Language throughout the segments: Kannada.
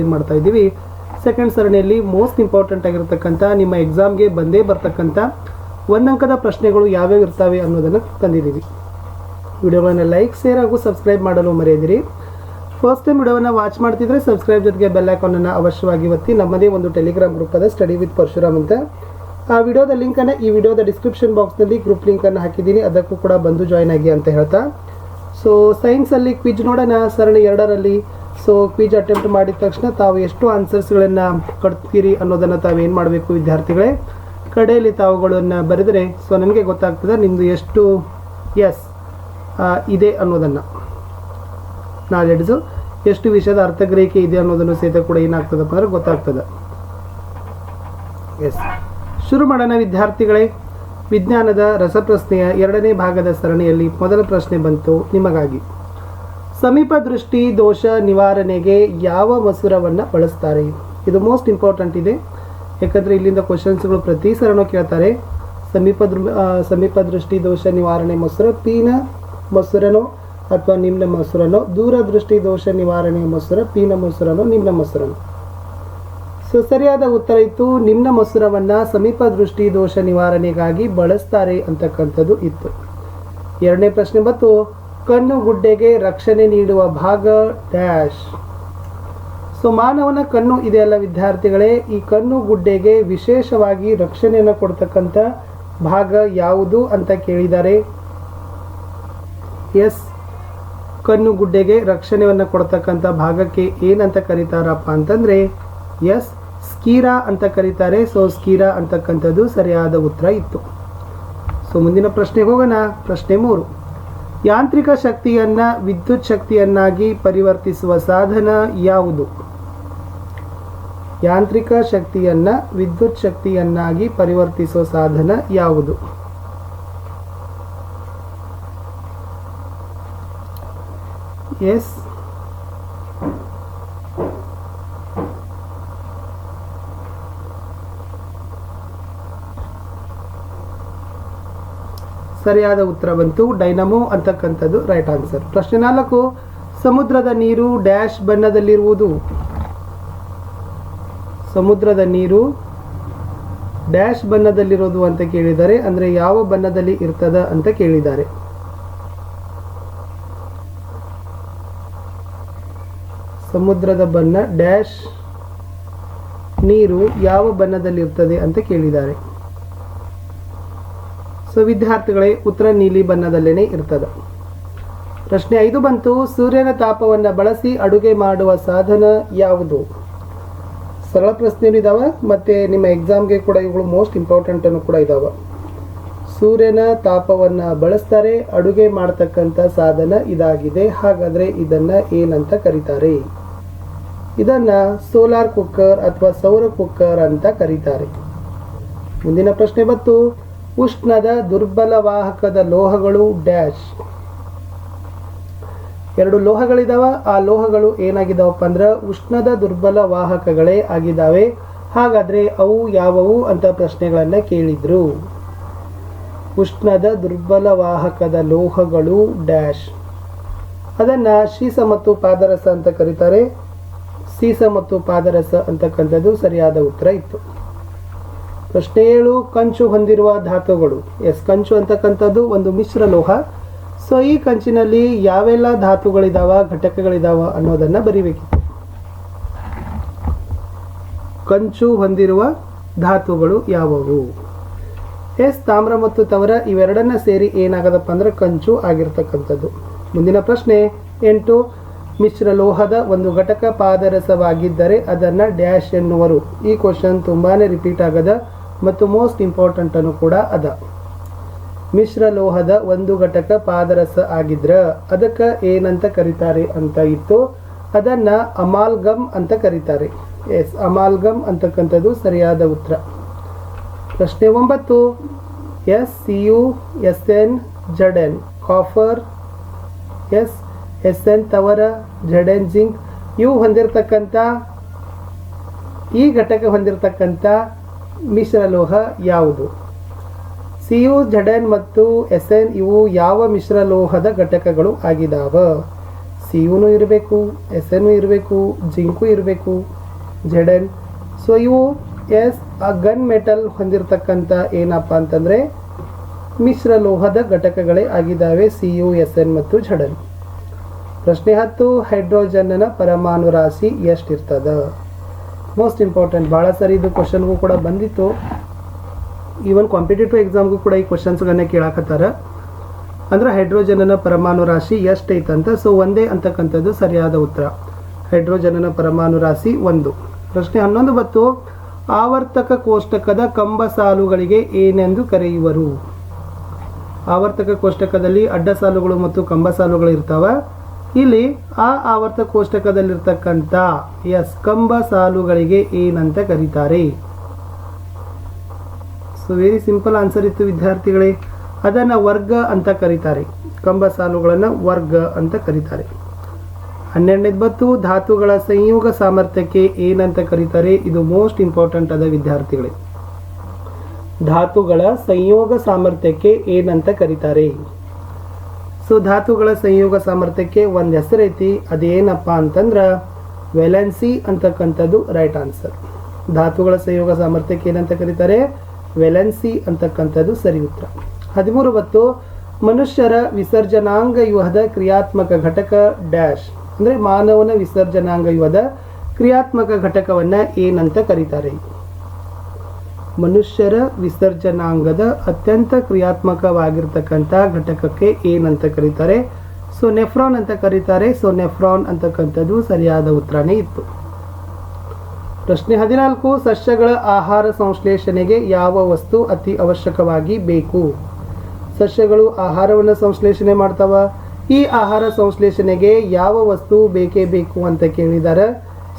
ಏನು ಮಾಡ್ತಾ ಇದ್ದೀವಿ, ಸೆಕೆಂಡ್ ಸರಣಿಯಲ್ಲಿ ಮೋಸ್ಟ್ ಇಂಪಾರ್ಟೆಂಟ್ ಆಗಿರತಕ್ಕಂಥ ನಿಮ್ಮ ಎಕ್ಸಾಮ್ಗೆ ಬಂದೇ ಬರ್ತಕ್ಕಂಥ ಒಂದಂಕದ ಪ್ರಶ್ನೆಗಳು ಯಾವ್ಯಾವ ಇರ್ತವೆ ಅನ್ನೋದನ್ನು ತಂದಿದ್ದೀವಿ. ವಿಡಿಯೋಗಳನ್ನು ಲೈಕ್, ಶೇರ್ ಹಾಗೂ ಸಬ್ಸ್ಕ್ರೈಬ್ ಮಾಡಲು ಮರೆಯದಿರಿ. ಫಸ್ಟ್ ಟೈಮ್ ವಿಡಿಯೋವನ್ನು ವಾಚ್ ಮಾಡ್ತಿದ್ರೆ ಸಬ್ಸ್ಕ್ರೈಬ್ ಜೊತೆಗೆ ಬೆಲ್ ಐಕಾನನ್ನು ಅವಶ್ಯವಾಗಿ ಒತ್ತಿ. ನಮ್ಮದೇ ಒಂದು ಟೆಲಿಗ್ರಾಮ್ ಗ್ರೂಪ್ ಅದ, ಸ್ಟಡಿ ವಿತ್ ಪರಶುರಾಮ್ ಅಂತ. ಆ ವಿಡಿಯೋದ ಲಿಂಕನ್ನು ಈ ವಿಡಿಯೋದ ಡಿಸ್ಕ್ರಿಪ್ಷನ್ ಬಾಕ್ಸ್ನಲ್ಲಿ ಗ್ರೂಪ್ ಲಿಂಕನ್ನು ಹಾಕಿದ್ದೀನಿ, ಅದಕ್ಕೂ ಕೂಡ ಬಂದು ಜಾಯ್ನ್ ಆಗಿ ಅಂತ ಹೇಳ್ತಾ. ಸೊ ಸೈನ್ಸಲ್ಲಿ ಕ್ವಿಜ್ ನೋಡೋಣ. ಸರಣಿ 2ರಲ್ಲಿ ಸೊ ಕ್ವಿಜ್ ಅಟೆಂಪ್ಟ್ ಮಾಡಿದ ತಕ್ಷಣ ತಾವು ಎಷ್ಟು ಆನ್ಸರ್ಸ್ಗಳನ್ನು ಕೊಡ್ತೀರಿ ಅನ್ನೋದನ್ನು ತಾವೇನು ಮಾಡಬೇಕು ವಿದ್ಯಾರ್ಥಿಗಳೇ, ಕಡೆಯಲ್ಲಿ ತಾವುಗಳನ್ನು ಬರೆದರೆ ಸೊ ನನಗೆ ಗೊತ್ತಾಗ್ತದೆ ನಿಮ್ಮದು ಎಷ್ಟು ಎಸ್ ಇದೆ ಅನ್ನೋದನ್ನು, ನಾಲೆಡ್ಜು ಎಷ್ಟು ವಿಷಯದ ಅರ್ಥಗ್ರಹಿಕೆ ಇದೆ ಅನ್ನೋದನ್ನು ಸಹಿತ ಕೂಡ ಏನಾಗ್ತದಪ್ಪ ಅಂದ್ರೆ ಗೊತ್ತಾಗ್ತದೆ. ಎಸ್, ಶುರು ಮಾಡೋಣ ವಿದ್ಯಾರ್ಥಿಗಳೇ. ವಿಜ್ಞಾನದ ರಸಪ್ರಶ್ನೆಯ 2ನೇ ಭಾಗದ ಸರಣಿಯಲ್ಲಿ ಮೊದಲ ಪ್ರಶ್ನೆ ಬಂತು ನಿಮಗಾಗಿ. ಸಮೀಪ ದೃಷ್ಟಿ ದೋಷ ನಿವಾರಣೆಗೆ ಯಾವ ಮಸೂರವನ್ನು ಬಳಸ್ತಾರೆ? ಇದು ಮೋಸ್ಟ್ ಇಂಪಾರ್ಟೆಂಟ್ ಇದೆ, ಯಾಕಂದರೆ ಇಲ್ಲಿಂದ ಕ್ವಶನ್ಸ್ಗಳು ಪ್ರತಿ ಸರಣ ಕೇಳ್ತಾರೆ. ಸಮೀಪ ದೃಷ್ಟಿ ದೋಷ ನಿವಾರಣೆ ಮಸೂರ ಪೀನ ಮಸೂರನೋ ಅಥವಾ ನಿಮ್ನ ಮಸೂರನೋ, ದೂರದೃಷ್ಟಿ ದೋಷ ನಿವಾರಣೆ ಮಸೂರ ಪೀನ ಮಸೂರನೋ ನಿಮ್ನ ಮಸೂರನೋ. ಸೊ ಸರಿಯಾದ ಉತ್ತರ ಇತ್ತು, ನಿಮ್ನ ಮಸೂರವನ್ನು ಸಮೀಪ ದೃಷ್ಟಿ ದೋಷ ನಿವಾರಣೆಗಾಗಿ ಬಳಸ್ತಾರೆ ಅಂತಕ್ಕಂಥದ್ದು ಇತ್ತು. 2ನೇ ಪ್ರಶ್ನೆ ಬಂತು, ಕಣ್ಣು ಗುಡ್ಡೆಗೆ ರಕ್ಷಣೆ ನೀಡುವ ಭಾಗ ಡ್ಯಾಶ್. ಸೊ ಮಾನವನ ಕಣ್ಣು ಇದೆಯಲ್ಲ ವಿದ್ಯಾರ್ಥಿಗಳೇ, ಈ ಕಣ್ಣು ಗುಡ್ಡೆಗೆ ವಿಶೇಷವಾಗಿ ರಕ್ಷಣೆಯನ್ನು ಕೊಡ್ತಕ್ಕಂಥ ಭಾಗ ಯಾವುದು ಅಂತ ಕೇಳಿದ್ದಾರೆ. ಎಸ್, ಕಣ್ಣು ಗುಡ್ಡೆಗೆ ರಕ್ಷಣೆಯನ್ನು ಕೊಡ್ತಕ್ಕಂಥ ಭಾಗಕ್ಕೆ ಏನಂತ ಕರೀತಾರಪ್ಪ ಅಂತಂದರೆ ಎಸ್ ಸ್ಕೀರಾ ಅಂತ ಕರೀತಾರೆ. ಸೊ ಸ್ಕೀರಾ ಅಂತಕ್ಕಂಥದ್ದು ಸರಿಯಾದ ಉತ್ತರ ಇತ್ತು. ಸೊ ಮುಂದಿನ ಪ್ರಶ್ನೆಗೆ ಹೋಗೋಣ. ಪ್ರಶ್ನೆ 3, ಯಾಂತ್ರಿಕ ಶಕ್ತಿಯನ್ನು ವಿದ್ಯುತ್ ಶಕ್ತಿಯನ್ನಾಗಿ ಪರಿವರ್ತಿಸುವ ಸಾಧನ ಯಾವುದು? ಯಾಂತ್ರಿಕ ಶಕ್ತಿಯನ್ನು ವಿದ್ಯುತ್ ಶಕ್ತಿಯನ್ನಾಗಿ ಪರಿವರ್ತಿಸುವ ಸಾಧನ ಯಾವುದು? ಎಸ್, ಸರಿಯಾದ ಉತ್ತರ ಬಂತು ಡೈನಮೋ ಅಂತಕ್ಕಂಥದ್ದು ರೈಟ್ ಆನ್ಸರ್. ಪ್ರಶ್ನೆ 4, ಸಮುದ್ರದ ನೀರು ಡ್ಯಾಶ್ ಬಣ್ಣದಲ್ಲಿರುವುದು? ಸಮುದ್ರದ ನೀರು ಡ್ಯಾಶ್ ಬಣ್ಣದಲ್ಲಿರೋದು ಅಂತ ಕೇಳಿದ್ದಾರೆ, ಅಂದರೆ ಯಾವ ಬಣ್ಣದಲ್ಲಿ ಇರ್ತದ ಅಂತ ಕೇಳಿದ್ದಾರೆ. ಸಮುದ್ರದ ಬಣ್ಣ ಡ್ಯಾಶ್ ನೀರು ಯಾವ ಬಣ್ಣದಲ್ಲಿರ್ತದೆ ಅಂತ ಕೇಳಿದ್ದಾರೆ. ಸೊ ವಿದ್ಯಾರ್ಥಿಗಳೇ ಉತ್ತರ ನೀಲಿ ಬಣ್ಣದಲ್ಲೇನೆ ಇರ್ತದೆ. ಪ್ರಶ್ನೆ 5 ಬಂತು, ಸೂರ್ಯನ ತಾಪವನ್ನು ಬಳಸಿ ಅಡುಗೆ ಮಾಡುವ ಸಾಧನ ಯಾವುದು? ಸರಳ ಪ್ರಶ್ನೆಗಳು ಇದಾವೆ, ಮತ್ತು ನಿಮ್ಮ ಎಕ್ಸಾಮ್ಗೆ ಕೂಡ ಇವುಗಳು ಮೋಸ್ಟ್ ಇಂಪಾರ್ಟೆಂಟ್ ಅನ್ನು ಕೂಡ ಇದಾವೆ. ಸೂರ್ಯನ ತಾಪವನ್ನು ಬಳಸ್ತಾರೆ, ಅಡುಗೆ ಮಾಡ್ತಕ್ಕಂಥ ಸಾಧನ ಇದಾಗಿದೆ. ಹಾಗಾದರೆ ಇದನ್ನು ಏನಂತ ಕರೀತಾರೆ? ಇದನ್ನು ಸೋಲಾರ್ ಕುಕ್ಕರ್ ಅಥವಾ ಸೌರ ಕುಕ್ಕರ್ ಅಂತ ಕರೀತಾರೆ. ಮುಂದಿನ ಪ್ರಶ್ನೆ ಬಂತು, ಉಷ್ಣದ ದುರ್ಬಲ ವಾಹಕದ ಲೋಹಗಳು ಡ್ಯಾಶ್. 2 ಲೋಹಗಳಿದಾವೆ, ಆ ಲೋಹಗಳು ಏನಾಗಿದ್ದಾವಪ್ಪ ಅಂದ್ರೆ ಉಷ್ಣದ ದುರ್ಬಲ ವಾಹಕಗಳೇ ಆಗಿದ್ದಾವೆ. ಹಾಗಾದರೆ ಅವು ಯಾವುವು ಅಂತ ಪ್ರಶ್ನೆಗಳನ್ನು ಕೇಳಿದ್ರು. ಉಷ್ಣದ ದುರ್ಬಲ ವಾಹಕದ ಲೋಹಗಳು ಡ್ಯಾಶ್. ಅದನ್ನು ಸೀಸ ಮತ್ತು ಪಾದರಸ ಅಂತ ಕರೀತಾರೆ. ಸೀಸ ಮತ್ತು ಪಾದರಸ ಅಂತಕ್ಕಂಥದ್ದು ಸರಿಯಾದ ಉತ್ತರ ಇತ್ತು. ಪ್ರಶ್ನೆ 7, ಕಂಚು ಹೊಂದಿರುವ ಧಾತುಗಳು. ಎಸ್, ಕಂಚು ಅಂತಕ್ಕಂಥದ್ದು ಒಂದು ಮಿಶ್ರ ಲೋಹ. ಸೊ ಈ ಕಂಚಿನಲ್ಲಿ ಯಾವೆಲ್ಲ ಧಾತುಗಳಿದಾವ, ಘಟಕಗಳಿದಾವ ಅನ್ನೋದನ್ನು ಬರಿಬೇಕಿತ್ತು. ಕಂಚು ಹೊಂದಿರುವ ಧಾತುಗಳು ಯಾವುವು? ಎಸ್, ತಾಮ್ರ ಮತ್ತು ತವರ ಇವೆರಡನ್ನ ಸೇರಿ ಏನಾಗದಪ್ಪ ಅಂದ್ರೆ ಕಂಚು ಆಗಿರ್ತಕ್ಕಂಥದ್ದು. ಮುಂದಿನ ಪ್ರಶ್ನೆ 8, ಮಿಶ್ರ ಲೋಹದ ಒಂದು ಘಟಕ ಪಾದರಸವಾಗಿದ್ದರೆ ಅದನ್ನು ಡ್ಯಾಶ್ ಎನ್ನುವರು. ಈ ಕ್ವಶನ್ ತುಂಬಾ ರಿಪೀಟ್ ಆಗದ ಮತ್ತು ಮೋಸ್ಟ್ ಇಂಪಾರ್ಟೆಂಟ್ ಅನ್ನು ಕೂಡ ಅದ. ಮಿಶ್ರ ಲೋಹದ ಒಂದು ಘಟಕ ಪಾದರಸ ಆಗಿದ್ರೆ ಅದಕ್ಕೆ ಏನಂತ ಕರೀತಾರೆ ಅಂತ ಇತ್ತು. ಅದನ್ನು ಅಮಾಲ್ಗಮ್ ಅಂತ ಕರೀತಾರೆ. ಎಸ್, ಅಮಾಲ್ಗಮ್ ಅಂತಕ್ಕಂಥದ್ದು ಸರಿಯಾದ ಉತ್ತರ. ಪ್ರಶ್ನೆ 9, SCuSn Zn copper, Sn ತವರ, Zn zinc ಇವು ಹೊಂದಿರತಕ್ಕಂಥ ಈ ಘಟಕ ಹೊಂದಿರತಕ್ಕಂಥ ಮಿಶ್ರಲೋಹ ಯಾವುದು? Cu, Zn ಮತ್ತು Sn ಇವು ಯಾವ ಮಿಶ್ರಲೋಹದ ಘಟಕಗಳು ಆಗಿದಾವ? ಸಿ ಯುನೂ ಇರಬೇಕು, ಎಸ್ ಎನ್ನು ಇರಬೇಕು, ಜಿಂಕು ಇರಬೇಕು, ಜೆಡ್ ಎನ್. ಸೊ ಇವು ಗನ್ ಮೆಟಲ್ ಹೊಂದಿರತಕ್ಕಂಥ ಏನಪ್ಪ ಅಂತಂದರೆ ಮಿಶ್ರ ಲೋಹದ ಘಟಕಗಳೇ ಆಗಿದ್ದಾವೆ ಸಿ ಯು, ಎಸ್ ಎನ್ ಮತ್ತು ಜೆಡ್ ಎನ್. ಪ್ರಶ್ನೆ 10, ಹೈಡ್ರೋಜನ್ನ ಪರಮಾಣು ರಾಶಿ ಎಷ್ಟಿರ್ತದ? ಮೋಸ್ಟ್ ಇಂಪಾರ್ಟೆಂಟ್, ಭಾಳ ಸರಿ ಇದು ಕ್ವಶನ್ಗೂ ಕೂಡ ಬಂದಿತ್ತು. ಈವನ್ ಕಾಂಪಿಟೇಟಿವ್ ಎಕ್ಸಾಮ್ಗೂ ಕೂಡ ಈ ಕ್ವಶನ್ಸ್ಗಳನ್ನ ಕೇಳಾಕತ್ತಾರ. ಅಂದ್ರೆ ಹೈಡ್ರೋಜನ್ನ ಪರಮಾಣು ರಾಶಿ ಎಷ್ಟೈತಂತ. ಸೊ ಒಂದೇ ಅಂತಕ್ಕಂಥದ್ದು ಸರಿಯಾದ ಉತ್ತರ. ಹೈಡ್ರೋಜನ್ನ ಪರಮಾಣು ರಾಶಿ 1. ಪ್ರಶ್ನೆ 11 ಬತ್ತು, ಆವರ್ತಕ ಕೋಷ್ಟಕದ ಕಂಬ ಸಾಲುಗಳಿಗೆ ಏನೆಂದು ಕರೆಯುವರು? ಆವರ್ತಕ ಕೋಷ್ಟಕದಲ್ಲಿ ಅಡ್ಡ ಸಾಲುಗಳು ಮತ್ತು ಕಂಬ ಸಾಲುಗಳು ಇರ್ತಾವ. ಇಲ್ಲಿ ಆ ಆವರ್ತಕ ಕೋಷ್ಟಕದಲ್ಲಿರ್ತಕ್ಕಂಥ ಕಂಬ ಸಾಲುಗಳಿಗೆ ಏನಂತ ಕರೀತಾರೆ? ಸೊ ವೆರಿ ಸಿಂಪಲ್ ಆನ್ಸರ್ ಇತ್ತು ವಿದ್ಯಾರ್ಥಿಗಳೇ. ಅದನ್ನು ವರ್ಗ ಅಂತ ಕರೀತಾರೆ. ಕಂಬ ಸಾಲುಗಳನ್ನು ವರ್ಗ ಅಂತ ಕರೀತಾರೆ. 12ನೇದು ಬತ್ತು, ಧಾತುಗಳ ಸಂಯೋಗ ಸಾಮರ್ಥ್ಯಕ್ಕೆ ಏನಂತ ಕರೀತಾರೆ? ಇದು ಮೋಸ್ಟ್ ಇಂಪಾರ್ಟೆಂಟ್ ಅದ ವಿದ್ಯಾರ್ಥಿಗಳೇ. ಧಾತುಗಳ ಸಂಯೋಗ ಸಾಮರ್ಥ್ಯಕ್ಕೆ ಏನಂತ ಕರೀತಾರೆ? ಸೊ ಧಾತುಗಳ ಸಂಯೋಗ ಸಾಮರ್ಥ್ಯಕ್ಕೆ ಒಂದು ಹೆಸರೈತಿ, ಅದೇನಪ್ಪ ಅಂತಂದ್ರೆ ವೆಲೆನ್ಸಿ ಅಂತಕ್ಕಂಥದ್ದು ರೈಟ್ ಆನ್ಸರ್. ಧಾತುಗಳ ಸಂಯೋಗ ಸಾಮರ್ಥ್ಯಕ್ಕೆ ಏನಂತ ಕರೀತಾರೆ? ವೆಲೆನ್ಸಿ ಅಂತಕ್ಕಂಥದ್ದು ಸರಿ ಉತ್ತರ. 13 ಬತ್ತು, ಮನುಷ್ಯರ ವಿಸರ್ಜನಾಂಗ ವ್ಯೂಹದ ಕ್ರಿಯಾತ್ಮಕ ಘಟಕ ಡ್ಯಾಶ್, ಅಂದರೆ ಮಾನವನ ವಿಸರ್ಜನಾಂಗ ವ್ಯೂಹದ ಕ್ರಿಯಾತ್ಮಕ ಘಟಕವನ್ನು ಏನಂತ ಕರೀತಾರೆ? ಮನುಷ್ಯರ ವಿಸರ್ಜನಾಂಗದ ಅತ್ಯಂತ ಕ್ರಿಯಾತ್ಮಕವಾಗಿರ್ತಕ್ಕಂಥ ಘಟಕಕ್ಕೆ ಏನಂತ ಕರೀತಾರೆ? ಸೊ ನೆಫ್ರಾನ್ ಅಂತ ಕರೀತಾರೆ. ಸೊ ನೆಫ್ರಾನ್ ಅಂತಕ್ಕಂಥದ್ದು ಸರಿಯಾದ ಉತ್ತರನೇ ಇತ್ತು. ಪ್ರಶ್ನೆ 14, ಸಸ್ಯಗಳ ಆಹಾರ ಸಂಶ್ಲೇಷಣೆಗೆ ಯಾವ ವಸ್ತು ಅತಿ ಅವಶ್ಯಕವಾಗಿ ಬೇಕು? ಸಸ್ಯಗಳು ಆಹಾರವನ್ನು ಸಂಶ್ಲೇಷಣೆ ಮಾಡ್ತಾವ. ಈ ಆಹಾರ ಸಂಶ್ಲೇಷಣೆಗೆ ಯಾವ ವಸ್ತು ಬೇಕೇ ಬೇಕು ಅಂತ ಕೇಳಿದ್ದಾರೆ.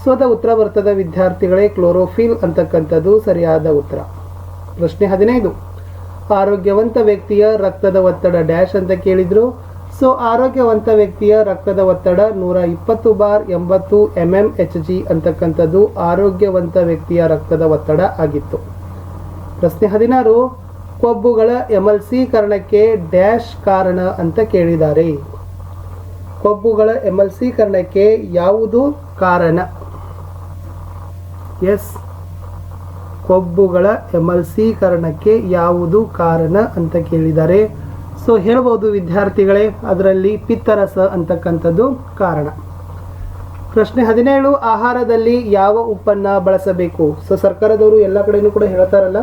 ಸೊ ಅದ ಉತ್ತರ ಬರ್ತದ ವಿದ್ಯಾರ್ಥಿಗಳೇ, ಕ್ಲೋರೋಫಿಲ್ ಅಂತಕ್ಕಂಥದ್ದು ಸರಿಯಾದ ಉತ್ತರ. ಪ್ರಶ್ನೆ 15, ಆರೋಗ್ಯವಂತ ವ್ಯಕ್ತಿಯ ರಕ್ತದ ಒತ್ತಡ ಡ್ಯಾಶ್ ಅಂತ ಕೇಳಿದ್ರು. ಸೊ ಆರೋಗ್ಯವಂತ ವ್ಯಕ್ತಿಯ ರಕ್ತದ ಒತ್ತಡ 120/80 mmHg ಅಂತಕ್ಕಂಥದ್ದು ಆರೋಗ್ಯವಂತ ವ್ಯಕ್ತಿಯ ರಕ್ತದ ಒತ್ತಡ ಆಗಿತ್ತು. ಪ್ರಶ್ನೆ 16, ಕೊಬ್ಬುಗಳ ಎಮಲ್ಸೀಕರಣಕ್ಕೆ ಡ್ಯಾಶ್ ಕಾರಣ ಅಂತ ಕೇಳಿದ್ದಾರೆ. ಕೊಬ್ಬುಗಳ ಎಮಲ್ಸೀಕರಣಕ್ಕೆ ಯಾವುದು ಕಾರಣ? ಕೊಬ್ಬುಗಳ ಎಮಲ್ಸೀಕರಣಕ್ಕೆ ಯಾವುದು ಕಾರಣ ಅಂತ ಕೇಳಿದ್ದಾರೆ. ಸೊ ಹೇಳ್ಬೋದು ವಿದ್ಯಾರ್ಥಿಗಳೇ, ಅದರಲ್ಲಿ ಪಿತ್ತರಸ ಅಂತಕ್ಕಂಥದ್ದು ಕಾರಣ. ಪ್ರಶ್ನೆ 17, ಆಹಾರದಲ್ಲಿ ಯಾವ ಉಪ್ಪನ್ನು ಬಳಸಬೇಕು? ಸೊ ಸರ್ಕಾರದವರು ಎಲ್ಲ ಕಡೆಯೂ ಕೂಡ ಹೇಳ್ತಾರಲ್ಲ,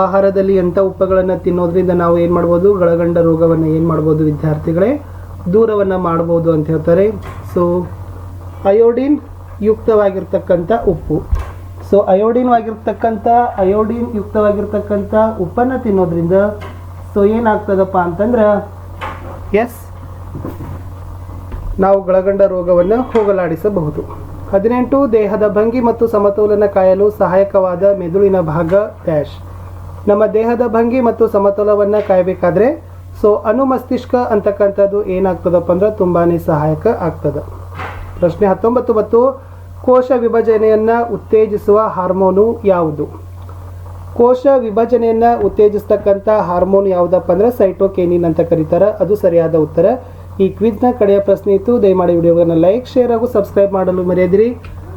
ಆಹಾರದಲ್ಲಿ ಎಂಥ ಉಪ್ಪುಗಳನ್ನು ತಿನ್ನೋದ್ರಿಂದ ನಾವು ಏನು ಮಾಡ್ಬೋದು? ಗಳಗಂಡ ರೋಗವನ್ನು ಏನು ಮಾಡ್ಬೋದು ವಿದ್ಯಾರ್ಥಿಗಳೇ? ದೂರವನ್ನು ಮಾಡ್ಬೋದು ಅಂತ ಹೇಳ್ತಾರೆ. ಸೊ ಅಯೋಡಿನ್ ಯುಕ್ತವಾಗಿರ್ತಕ್ಕಂಥ ಉಪ್ಪು. ಸೊ ಅಯೋಡಿನ್ ಯುಕ್ತವಾಗಿರ್ತಕ್ಕಂಥ ಉಪ್ಪನ್ನು ತಿನ್ನೋದ್ರಿಂದ ಸೊ ಏನಾಗ್ತದಪ್ಪ ಅಂತಂದ್ರೆ ನಾವು ಗಳಗಂಡ ರೋಗವನ್ನು ಹೋಗಲಾಡಿಸಬಹುದು. 18, ದೇಹದ ಭಂಗಿ ಮತ್ತು ಸಮತೋಲನ ಕಾಯಲು ಸಹಾಯಕವಾದ ಮೆದುಳಿನ ಭಾಗ ಡ್ಯಾಶ್. ನಮ್ಮ ದೇಹದ ಭಂಗಿ ಮತ್ತು ಸಮತೋಲನವನ್ನು ಕಾಯಬೇಕಾದ್ರೆ ಸೊ ಅನುಮಸ್ತಿಷ್ಕ ಅಂತಕ್ಕಂಥದ್ದು ಏನಾಗ್ತದಪ್ಪ ಅಂದ್ರೆ ತುಂಬಾ ಸಹಾಯಕ ಆಗ್ತದೆ. ಪ್ರಶ್ನೆ 19, ಕೋಶ ವಿಭಜನೆಯನ್ನು ಉತ್ತೇಜಿಸುವ ಹಾರ್ಮೋನು ಯಾವುದು? ಕೋಶ ವಿಭಜನೆಯನ್ನು ಉತ್ತೇಜಿಸ್ತಕ್ಕಂಥ ಹಾರ್ಮೋನ್ ಯಾವುದಪ್ಪ ಅಂದ್ರೆ ಸೈಟೋಕೇನಿನ್ ಅಂತ ಕರೀತಾರೆ. ಅದು ಸರಿಯಾದ ಉತ್ತರ. ಈ ಕ್ವಿಜ್ನ ಕಡೆಯ ಪ್ರಶ್ನೆ ಇತ್ತು. ದಯಮಾಡಿ ವಿಡಿಯೋಗಳನ್ನು ಲೈಕ್, ಶೇರ್ ಹಾಗೂ ಸಬ್ಸ್ಕ್ರೈಬ್ ಮಾಡಲು ಮರೆಯದಿರಿ.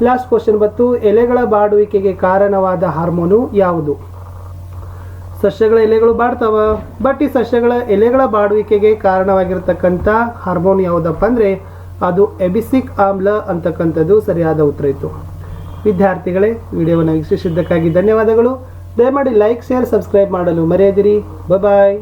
ಲಾಸ್ಟ್ ಕ್ವಶನ್ ಬತ್ತು, ಎಲೆಗಳ ಬಾಡುವಿಕೆಗೆ ಕಾರಣವಾದ ಹಾರ್ಮೋನು ಯಾವುದು? ಸಸ್ಯಗಳ ಎಲೆಗಳು ಬಾಡ್ತಾವ, ಬಟ್ ಈ ಸಸ್ಯಗಳ ಎಲೆಗಳ ಬಾಡುವಿಕೆಗೆ ಕಾರಣವಾಗಿರ್ತಕ್ಕಂಥ ಹಾರ್ಮೋನ್ ಯಾವುದಪ್ಪ ಅಂದರೆ ಅದು ಎಬಿಸಿಕ್ ಆಮ್ಲ ಅಂತಕ್ಕಂಥದ್ದು ಸರಿಯಾದ ಉತ್ತರ ಇತ್ತು. ವಿದ್ಯಾರ್ಥಿಗಳೇ, ವಿಡಿಯೋವನ್ನು ವೀಕ್ಷಿಸಿದ್ದಕ್ಕಾಗಿ ಧನ್ಯವಾದಗಳು. ದಯಮಾಡಿ ಲೈಕ್, ಶೇರ್, ಸಬ್ಸ್ಕ್ರೈಬ್ ಮಾಡಲು ಮರೆಯದಿರಿ. ಬಾಯ್.